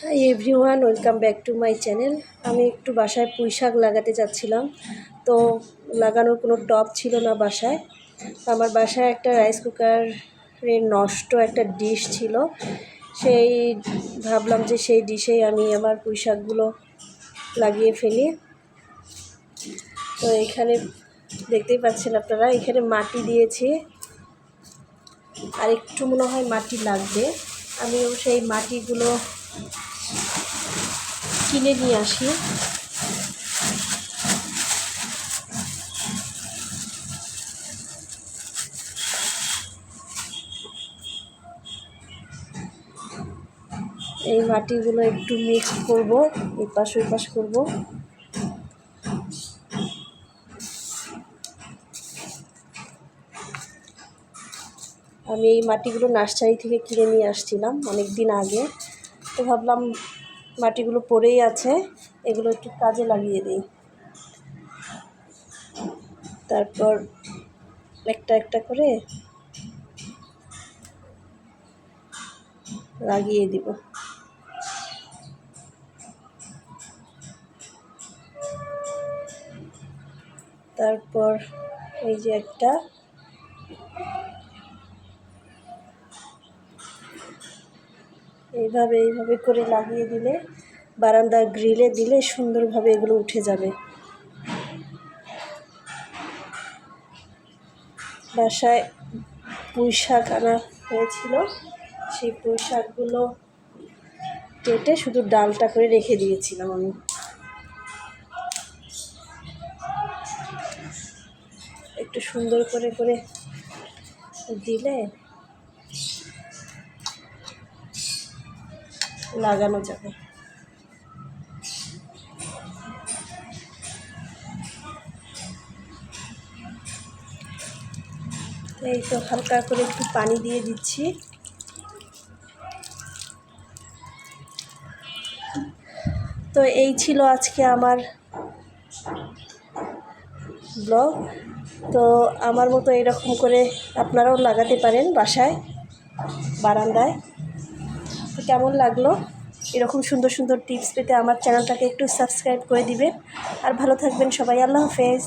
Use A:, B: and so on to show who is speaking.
A: Hi everyone, welcome back to my channel. আমি একটু বাসায় পুঁই শাক লাগাতে যাচ্ছিলাম, তো লাগানোর কোনো টব ছিল না বাসায়। আমার বাসায় একটা রাইস কুকারের নষ্ট একটা ডিশ ছিল, সেই ভাবলাম যে সেই ডিশেই আমি আমার পুঁই শাকগুলো লাগিয়ে ফেলি। তো এখানে দেখতেই পাচ্ছেন আপনারা, এখানে মাটি দিয়েছি, আর একটু মনে হয় মাটি লাগবে। আমিও সেই মাটিগুলো কিনে নিয়ে আসি। এই মাটিগুলো একটু মিক্স করব, এপাশ ওপাশ করব। আমি এই মাটিগুলো নার্সারি থেকে কিনে নিয়ে আসছিলাম অনেক দিন আগে, তো ভাবলাম মাটিগুলো পড়েই আছে, এগুলো একটু কাজে লাগিয়ে দিই। তারপর একটা একটা করে লাগিয়ে দিব। তারপর এই যে একটা, এইভাবে করে লাগিয়ে দিলে, বারান্দার গ্রিলে দিলে সুন্দরভাবে এগুলো উঠে যাবে। বাসায় পুঁই শাক আনা হয়েছিল, সেই পুঁই শাকগুলো কেটে শুধু ডালটা করে রেখে দিয়েছিলাম আমি। একটু সুন্দর করে করে দিলে লাগানো যাবে। এই তো হালকা করে একটু পানি দিয়ে দিচ্ছি। তো এই ছিল আজকে আমার ব্লগ। তো আমার মতো এরকম করে আপনারাও লাগাতে পারেন বাসায়, বারান্দায়। তো কেমন লাগলো? এরকম সুন্দর সুন্দর টিপস পেতে আমার চ্যানেলটাকে একটু সাবস্ক্রাইব করে দিবেন। আর ভালো থাকবেন সবাই। আল্লাহ হাফেজ।